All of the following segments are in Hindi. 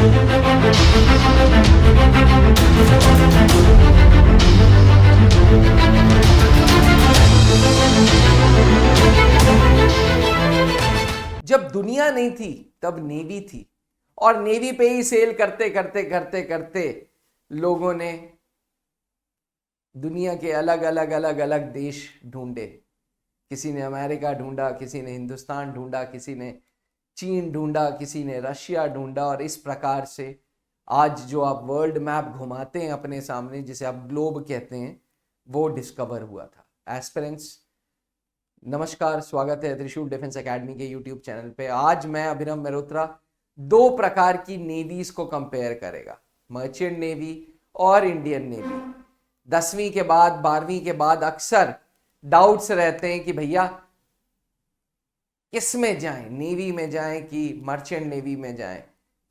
जब दुनिया नहीं थी तब नेवी थी, और नेवी पे ही सेल करते करते करते करते लोगों ने दुनिया के अलग अलग अलग अलग देश ढूंढे। किसी ने अमेरिका ढूंढा, किसी ने हिंदुस्तान ढूंढा, किसी ने चीन ढूंढा, किसी ने रशिया ढूंढा, और इस प्रकार से आज जो आप वर्ल्ड मैप घुमाते हैं अपने सामने, जिसे आप ग्लोब कहते हैं, वो डिस्कवर हुआ था। एस्पिरेंट्स, नमस्कार, स्वागत है त्रिशूल डिफेंस एकेडमी के यूट्यूब चैनल पे। आज मैं अभिनव मेहरोत्रा दो प्रकार की नेवीज को कंपेयर करेगा, मर्चेंट नेवी और इंडियन नेवी। 10वीं के बाद 12वीं के बाद अक्सर डाउट्स रहते हैं कि भैया किस में जाएं, नेवी में जाएं कि मर्चेंट नेवी में जाएं।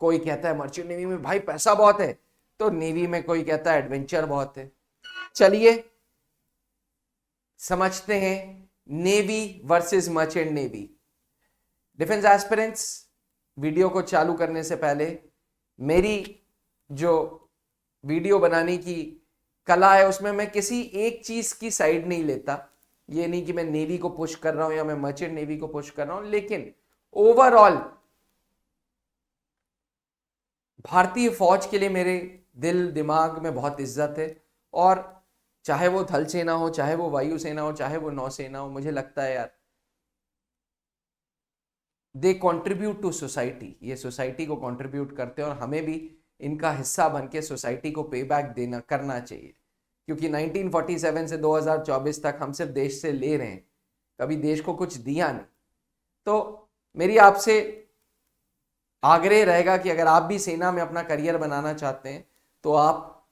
कोई कहता है मर्चेंट नेवी में भाई पैसा बहुत है, तो नेवी में कोई कहता है एडवेंचर बहुत है। चलिए समझते हैं navy versus merchant navy. Defence aspirants, video को चालू करने से पहले मेरी जो वीडियो बनाने की कला है उसमें मैं किसी एक चीज की साइड नहीं लेता। ये नहीं कि मैं नेवी को पुश कर रहा हूं या मैं मर्चेंट नेवी को पुश कर रहा हूं, लेकिन ओवरऑल भारतीय फौज के लिए मेरे दिल दिमाग में बहुत इज्जत है। और चाहे वो थल सेना हो, चाहे वो वायु सेना हो, चाहे वो नौसेना हो, मुझे लगता है यार दे कंट्रीब्यूट टू सोसाइटी। ये सोसाइटी को कंट्रीब्यूट करते हैं और हमें भी इनका हिस्सा बन के सोसाइटी को पे बैक देना करना चाहिए। क्योंकि 1947 से 2024 तक हम सिर्फ देश से ले रहे हैं, कभी देश को कुछ दिया नहीं। तो मेरी आपसे आग्रह रहेगा कि अगर आप भी सेना में अपना करियर बनाना चाहते हैं तो आप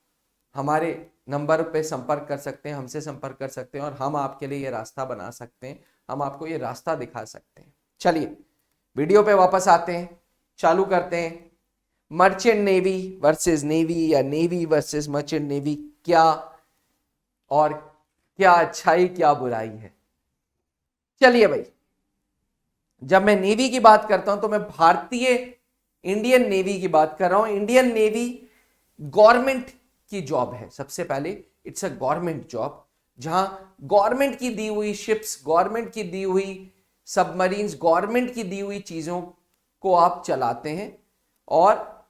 हमारे नंबर पे संपर्क कर सकते हैं, हमसे संपर्क कर सकते हैं, और हम आपके लिए ये रास्ता बना सकते हैं, हम आपको ये रास्ता दिखा सकते हैं। चलिए वीडियो पे वापस आते हैं, चालू करते हैं। मर्चेंट नेवी वर्सेस नेवी या नेवी वर्सेस मर्चेंट नेवी, क्या और क्या अच्छाई क्या बुराई है। चलिए भाई, जब मैं नेवी की बात करता हूं तो मैं भारतीय इंडियन नेवी की बात कर रहा हूं। इंडियन नेवी गवर्नमेंट की जॉब है। सबसे पहले इट्स अ गवर्नमेंट जॉब, जहां गवर्नमेंट की दी हुई शिप्स, गवर्नमेंट की दी हुई सबमरीन्स, गवर्नमेंट की दी हुई चीजों को आप चलाते हैं, और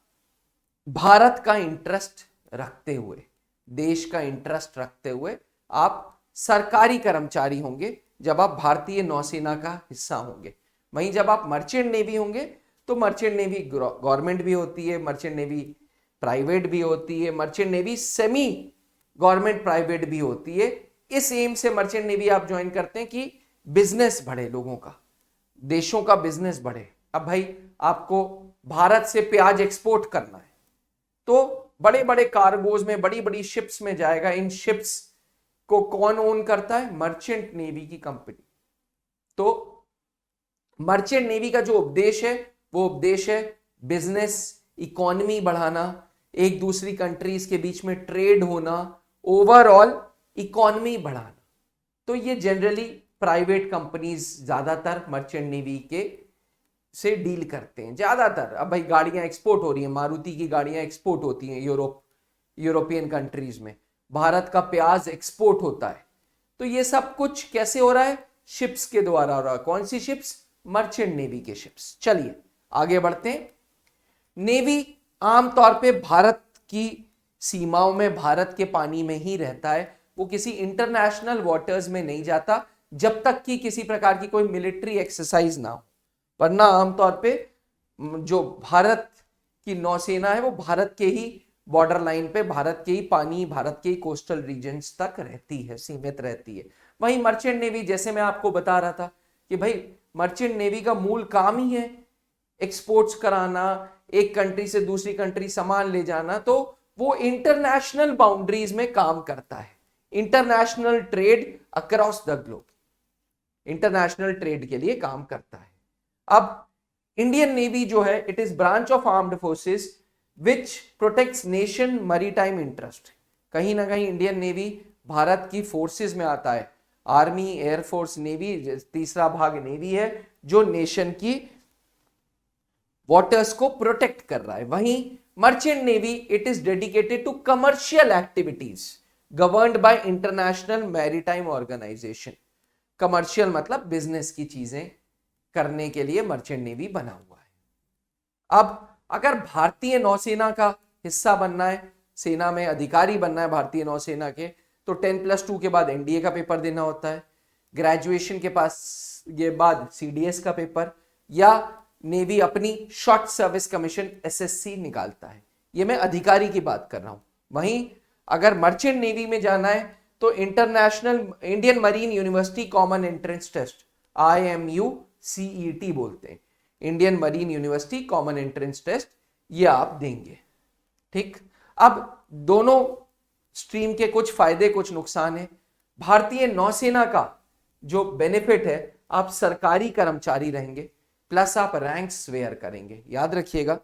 भारत का इंटरेस्ट रखते हुए, देश का इंटरेस्ट रखते हुए आप सरकारी कर्मचारी होंगे जब आप भारतीय नौसेना का हिस्सा होंगे। वहीं जब आप मर्चेंट नेवी होंगे तो मर्चेंट नेवी गवर्नमेंट भी होती है, मर्चेंट नेवी प्राइवेट भी होती है, merchant navy semi government private भी होती है। इस एम से मर्चेंट नेवी आप ज्वाइन करते हैं कि बिजनेस बढ़े, लोगों का, देशों का बिजनेस बढ़े। अब भाई आपको भारत से प्याज एक्सपोर्ट करना है तो बड़े बड़े कार्गोज में, बड़ी बड़ी शिप्स में जाएगा। इन शिप्स को कौन ओन करता है? मर्चेंट नेवी की कंपनी। तो मर्चेंट नेवी का जो उपदेश है वो उपदेश है बिजनेस, इकोनॉमी बढ़ाना, एक दूसरी कंट्रीज के बीच में ट्रेड होना, ओवरऑल इकोनॉमी बढ़ाना। तो ये जनरली प्राइवेट कंपनीज ज्यादातर मर्चेंट नेवी के से डील करते हैं ज्यादातर। अब भाई गाड़ियां एक्सपोर्ट हो रही हैं, मारुति की गाड़ियां एक्सपोर्ट होती हैं यूरोपियन कंट्रीज में, भारत का प्याज एक्सपोर्ट होता है। तो ये सब कुछ कैसे हो रहा है? शिप्स के द्वारा हो रहा है। कौन सी शिप्स? मर्चेंट नेवी के शिप्स। चलिए आगे बढ़ते हैं। नेवी आमतौर पे भारत की सीमाओं में, भारत के पानी में ही रहता है। वो किसी इंटरनेशनल वाटर्स में नहीं जाता जब तक कि किसी प्रकार की कोई मिलिट्री एक्सरसाइज ना हो। वरना आमतौर पे जो भारत की नौसेना है वो भारत के ही बॉर्डर लाइन पे, भारत के ही पानी, भारत के ही कोस्टल रीजन्स तक रहती है, सीमित रहती है। वहीं मर्चेंट नेवी, जैसे मैं आपको बता रहा था कि भाई मर्चेंट नेवी का मूल काम ही है एक्सपोर्ट्स कराना, एक कंट्री से दूसरी कंट्री सामान ले जाना। तो वो इंटरनेशनल बाउंड्रीज में काम करता है, international trade across the globe, international trade के लिए काम करता है। अब इंडियन नेवी जो है, it is branch of armed forces which protects nation maritime interest. कहीं ना कहीं इंडियन नेवी भारत की फोर्सेस में आता है, आर्मी, एयरफोर्स, नेवी, तीसरा भाग नेवी है जो नेशन की वाटर्स को प्रोटेक्ट कर रहा है। वहीं merchant navy it is dedicated to commercial activities governed by international maritime organisation. Commercial मतलब बिजनेस की चीजें करने के लिए मर्चेंट नेवी बना हुआ है। अब अगर भारतीय नौसेना का हिस्सा बनना है, सेना में अधिकारी बनना है भारतीय नौसेना के, तो 10+2 के बाद एनडीए का पेपर देना होता है, ग्रेजुएशन के पास ये बाद सीडीएस का पेपर, या नेवी अपनी शॉर्ट सर्विस कमीशन एसएससी निकालता है। ये मैं अधिकारी की बात कर रहा हूं। वहीं अगर मर्चेंट नेवी में जाना है तो international Indian marine university common entrance test, IMU CET बोलते हैं, Indian marine university common entrance test, ये आप देंगे। ठीक, अब दोनों स्ट्रीम के कुछ फायदे कुछ नुकसान है। भारतीय नौसेना का जो बेनिफिट है, आप सरकारी कर्मचारी रहेंगे, प्लस आप रैंक्स वेयर करेंगे। याद रखिएगा,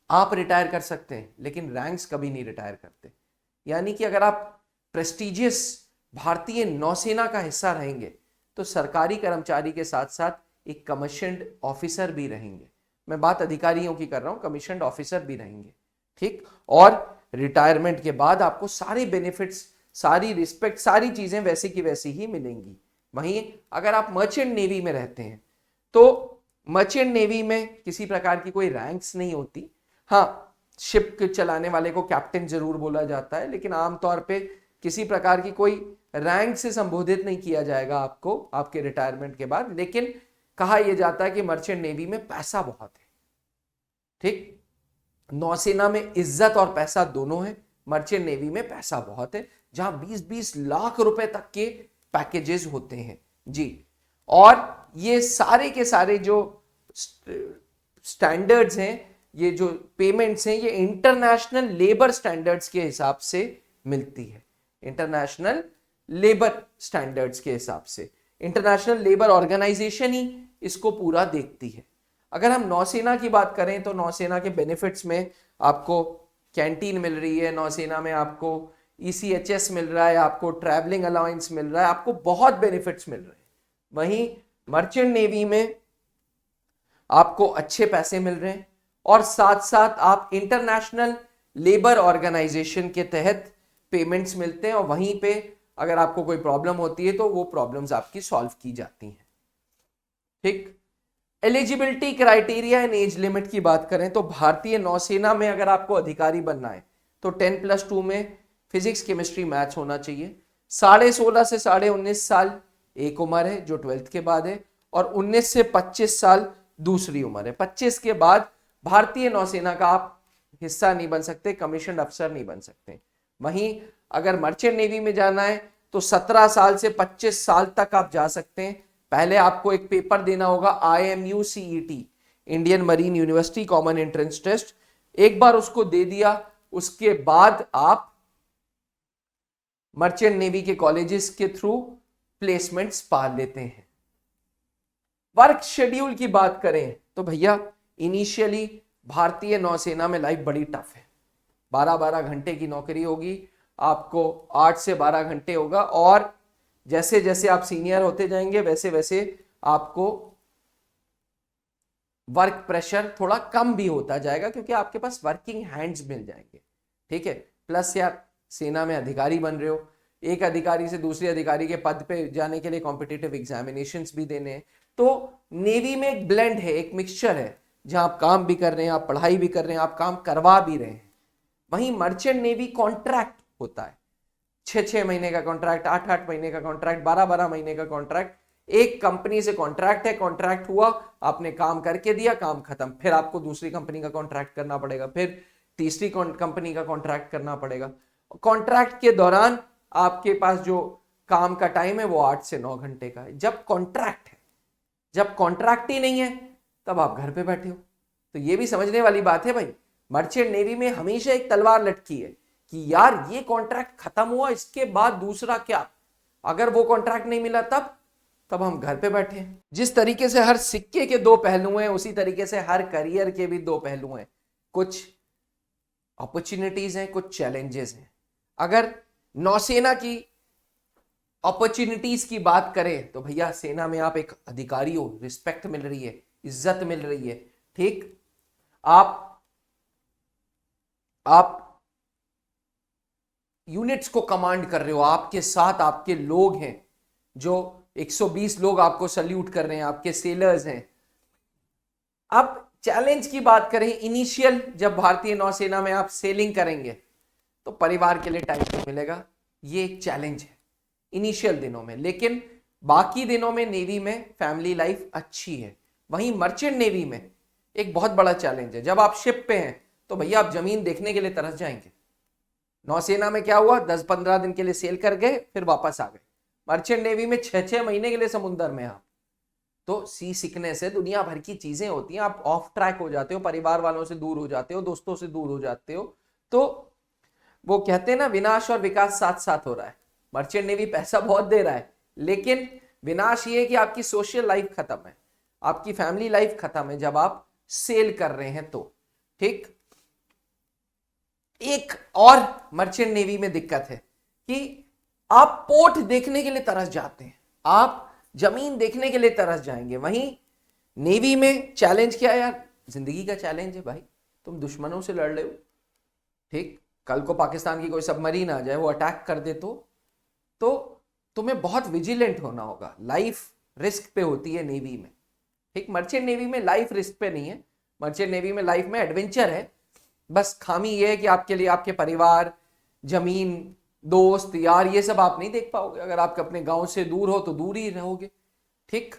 आप रिटायर कर सकते हैं लेकिन रैंक्स कभी नहीं रिटायर करते। यानी कि अगर आप प्रेस्टिजियस भारतीय नौसेना का हिस्सा रहेंगे तो सरकारी कर्मचारी के साथ साथ एक कमीशन्ड ऑफिसर भी रहेंगे। मैं बात अधिकारियों की कर रहा हूं, कमीशन्ड ऑफिसर भी रहेंगे। ठीक, और रिटायरमेंट के बाद आपको सारे बेनिफिट्स, सारी रिस्पेक्ट, सारी चीजें वैसी की वैसी ही मिलेंगी। वहीं अगर आप मर्चेंट नेवी में रहते हैं तो मर्चेंट नेवी में किसी प्रकार की कोई रैंक्स नहीं होती। हाँ, शिप चलाने वाले को कैप्टन जरूर बोला जाता है, लेकिन आमतौर पे किसी प्रकार की कोई रैंक से संबोधित नहीं किया जाएगा आपको आपके रिटायरमेंट के बाद। लेकिन कहा यह जाता है कि मर्चेंट नेवी में पैसा बहुत है। ठीक, नौसेना में इज्जत और पैसा दोनों है, मर्चेंट नेवी में पैसा बहुत है, जहां 20-20 लाख रुपए तक के पैकेजेस होते हैं जी। और ये सारे के सारे जो स्टैंडर्ड्स हैं, ये जो पेमेंट्स हैं, ये इंटरनेशनल लेबर स्टैंडर्ड्स के हिसाब से मिलती है। इंटरनेशनल लेबर स्टैंडर्ड्स के हिसाब से इंटरनेशनल लेबर ऑर्गेनाइजेशन ही इसको पूरा देखती है। अगर हम नौसेना की बात करें तो नौसेना के बेनिफिट्स में आपको कैंटीन मिल रही है, नौसेना में आपको ECHS मिल रहा है, आपको ट्रैवलिंग अलाउंस मिल रहा है, आपको बहुत बेनिफिट्स मिल रहे हैं। वहीं मर्चेंट नेवी में आपको अच्छे पैसे मिल रहे हैं और साथ साथ आप इंटरनेशनल लेबर ऑर्गेनाइजेशन के तहत पेमेंट्स मिलते हैं, और वहीं पे अगर आपको कोई प्रॉब्लम होती है तो वो प्रॉब्लम्स आपकी सॉल्व की जाती हैं। ठीक, eligibility criteria and age limit की बात करें तो भारतीय नौसेना में अगर आपको अधिकारी बनना है तो 10+2 में फिजिक्स, केमिस्ट्री, मैथ्स होना चाहिए। 16.5 से 19.5 साल एक उम्र है जो 12th के बाद है, और 19 से 25 साल दूसरी उम्र है। 25 के बाद भारतीय नौसेना का आप हिस्सा नहीं बन सकते, कमीशन्ड अफसर नहीं बन सकते। वहीं अगर मर्चेंट नेवी में जाना है तो 17 साल से 25 साल तक आप जा सकते हैं। पहले आपको एक पेपर देना होगा, IMU CET, Indian marine university common entrance test. एक बार उसको दे दिया, उसके बाद आप मर्चेंट नेवी के कॉलेजेस के थ्रू प्लेसमेंट्स पा लेते हैं। वर्क शेड्यूल की बात करें तो भैया इनिशियली भारतीय नौसेना में लाइफ बड़ी टफ है। 12-12 घंटे की नौकरी होगी, आपको 8 से 12 घंटे होगा, और जैसे जैसे आप सीनियर होते जाएंगे वैसे वैसे आपको वर्क प्रेशर थोड़ा कम भी होता जाएगा, क्योंकि आपके पास वर्किंग हैंड्स मिल जाएंगे। ठीक है, प्लस यार सेना में अधिकारी बन रहे हो, एक अधिकारी से दूसरे अधिकारी के पद पे जाने के लिए कॉम्पिटिटिव एग्जामिनेशंस भी देने हैं। तो नेवी में एक ब्लेंड है, एक मिक्सचर है, जहां आप काम भी कर रहे हैं, आप पढ़ाई भी कर रहे हैं, आप काम करवा भी रहे हैं। वहीं मर्चेंट नेवी कॉन्ट्रैक्ट होता है, 6-6 महीने का कॉन्ट्रैक्ट, 8-8 महीने का कॉन्ट्रैक्ट, 12-12 महीने का कॉन्ट्रैक्ट। एक कंपनी से कॉन्ट्रैक्ट है, कॉन्ट्रैक्ट हुआ, आपने काम करके दिया, काम खत्म, फिर आपको दूसरी कंपनी का कॉन्ट्रैक्ट करना पड़ेगा, फिर तीसरी कंपनी का कॉन्ट्रैक्ट करना पड़ेगा। कॉन्ट्रैक्ट के दौरान आपके पास जो काम का टाइम है वो 8 से 9 घंटे का है, जब कॉन्ट्रैक्ट है। जब कॉन्ट्रैक्ट ही नहीं है तब आप घर पे बैठे हो। तो ये भी समझने वाली बात है भाई, मर्चेंट नेवी में हमेशा एक तलवार लटकी है कि यार ये कॉन्ट्रैक्ट खत्म हुआ, इसके बाद दूसरा क्या? अगर वो कॉन्ट्रैक्ट नहीं मिला तब हम घर पे बैठे हैं। जिस तरीके से हर सिक्के के दो पहलू हैं, उसी तरीके से हर करियर के भी दो पहलू हैं। कुछ अपॉर्चुनिटीज हैं, कुछ चैलेंजेस हैं। अगर नौसेना की अपॉर्चुनिटीज की बात करें तो भैया सेना में आप एक अधिकारी हो, रिस्पेक्ट मिल रही है, इज्जत मिल रही है। ठीक, आप आप यूनिट्स को कमांड कर रहे हो, आपके साथ आपके लोग हैं, जो 120 लोग आपको सल्यूट कर रहे हैं, आपके सेलर्स हैं। अब चैलेंज की बात करें, इनिशियल जब भारतीय नौसेना में आप सेलिंग करेंगे तो परिवार के लिए टाइम नहीं मिलेगा, ये एक चैलेंज है इनिशियल दिनों में। लेकिन बाकी दिनों में नेवी में फैमिली लाइफ अच्छी है। वहीं मर्चेंट नेवी में एक बहुत बड़ा चैलेंज है। जब आप शिप पे हैं तो भैया आप जमीन देखने के लिए तरस जाएंगे। नौसेना में क्या हुआ, 10-15 दिन के लिए सेल कर गए, फिर वापस आ गए। मर्चेंट नेवी में 6-6 महीने के लिए समुद्र में आप, तो सी सिकनेस है, दुनिया भर की चीजें होती हैं, आप ऑफ ट्रैक हो जाते हो, परिवार वालों से दूर हो जाते हो, दोस्तों से दूर हो जाते हो। तो वो कहते हैं ना, विनाश और विकास साथ साथ हो रहा है। मर्चेंट नेवी पैसा बहुत दे रहा है, लेकिन विनाश ये है कि आपकी सोशल लाइफ खत्म है, आपकी फैमिली लाइफ खत्म है जब आप सेल कर रहे हैं तो। ठीक, एक और मर्चेंट नेवी में दिक्कत है कि आप पोर्ट देखने के लिए तरस जाते हैं, आप जमीन देखने के लिए तरस जाएंगे। वहीं नेवी में चैलेंज क्या है यार, जिंदगी का चैलेंज है भाई, तुम दुश्मनों से लड़ रहे हो। ठीक, कल को पाकिस्तान की कोई सबमरीन आ जाए, वो अटैक कर दे तो तुम्हें बहुत विजिलेंट होना होगा, लाइफ रिस्क पे होती है नेवी में। ठीक, मर्चेंट नेवी में लाइफ रिस्क पे नहीं है, मर्चेंट नेवी में लाइफ में एडवेंचर है। बस खामी यह है कि आपके लिए आपके परिवार, जमीन, दोस्त, यार, ये सब आप नहीं देख पाओगे। अगर आप अपने गांव से दूर हो तो दूर ही रहोगे। ठीक,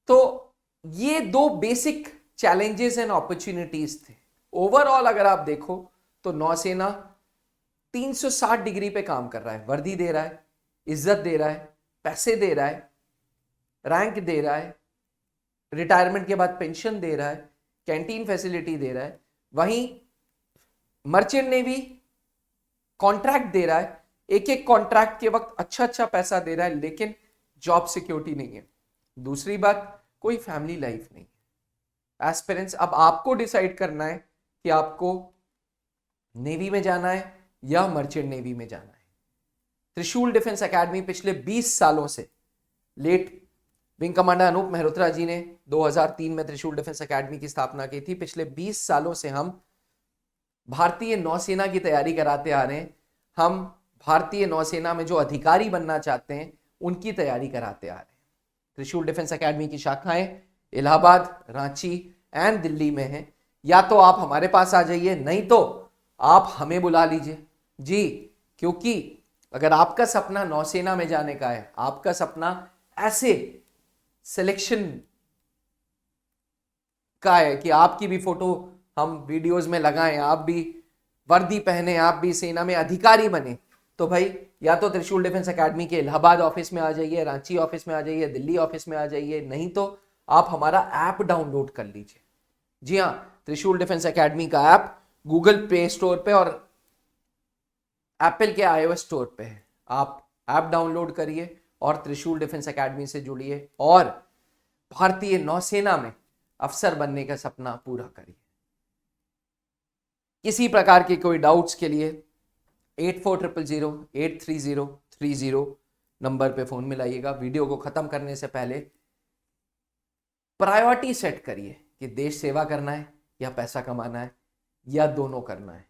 तो ये दो बेसिक चैलेंजेस एंड अपॉर्चुनिटीज थे। ओवरऑल अगर आप देखो तो नौसेना 360 डिग्री पे काम कर रहा है, वर्दी दे रहा है, इज्जत दे रहा है, पैसे दे रहा है, रैंक दे रहा है, रिटायरमेंट के बाद पेंशन दे रहा है, कैंटीन फैसिलिटी दे रहा है। वहीं मर्चेंट नेवी कॉन्ट्रैक्ट दे रहा है, एक एक कॉन्ट्रैक्ट के वक्त अच्छा अच्छा पैसा दे रहा है, लेकिन जॉब सिक्योरिटी नहीं है। दूसरी बात, कोई फैमिली लाइफ नहीं है। एस्पिरेंट्स, अब आपको डिसाइड करना है कि आपको नेवी में जाना है या मर्चेंट नेवी में जाना है। त्रिशूल डिफेंस एकेडमी पिछले 20 सालों से, late wing commander Anup Mehrotra ji ने 2003 में त्रिशूल डिफेंस एकेडमी की स्थापना की थी। पिछले 20 सालों से हम भारतीय नौसेना की तैयारी कराते आ रहे हैं। हम भारतीय नौसेना में जो अधिकारी बनना चाहते हैं उनकी तैयारी कराते आ रहे हैं। त्रिशूल डिफेंस एकेडमी की शाखाएं इलाहाबाद, रांची एंड दिल्ली में हैं। या तो आप हमारे पास आ जाइए, नहीं तो आप हमें बुला लीजिए जी। क्योंकि अगर आपका सपना नौसेना में जाने का है, आपका सपना ऐसे सिलेक्शन का है कि आपकी भी फोटो हम वीडियोस में लगाएं, आप भी वर्दी पहने, आप भी सेना में अधिकारी बने, तो भाई या तो त्रिशूल डिफेंस एकेडमी के इलाहाबाद ऑफिस में आ जाइए, रांची ऑफिस में आ जाइए, दिल्ली ऑफिस में आ जाइए, नहीं तो आप हमारा ऐप डाउनलोड कर लीजिए। जी हाँ, त्रिशूल डिफेंस एकेडमी का ऐप गूगल प्ले स्टोर पे और एप्पल के iOS स्टोर पे है। आप ऐप डाउनलोड करिए और त्रिशूल डिफेंस एकेडमी से जुड़िए और भारतीय नौसेना में अफसर बनने का सपना पूरा करिए। किसी प्रकार के कोई डाउट्स के लिए 8400083030 नंबर पे फोन मिलाइएगा। वीडियो को खत्म करने से पहले प्रायोरिटी सेट करिए कि देश सेवा करना है या पैसा कमाना है या दोनों करना है।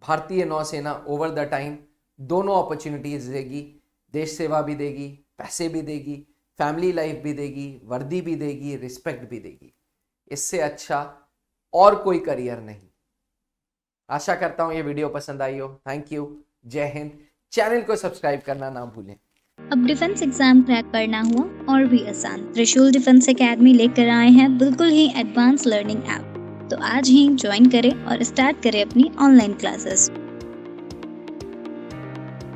भारतीय नौसेना ओवर द टाइम दोनों अपॉर्चुनिटीज देगी, देश सेवा भी देगी, पैसे भी देगी, फैमिली लाइफ भी देगी, वर्दी भी देगी, रिस्पेक्ट भी देगी। इससे अच्छा और कोई करियर नहीं। आशा करता हूं ये वीडियो पसंद आई हो। थैंक यू, जय हिंद। चैनल को सब्सक्राइब करना ना भूलें। अब डिफेंस एग्जाम क्रैक करना हुआ और भी आसान, त्रिशूल डिफेंस एकेडमी लेकर आए हैं बिल्कुल ही एडवांस लर्निंग ऐप। तो आज ही ज्वाइन करें और स्टार्ट करें अपनी ऑनलाइन क्लासेस।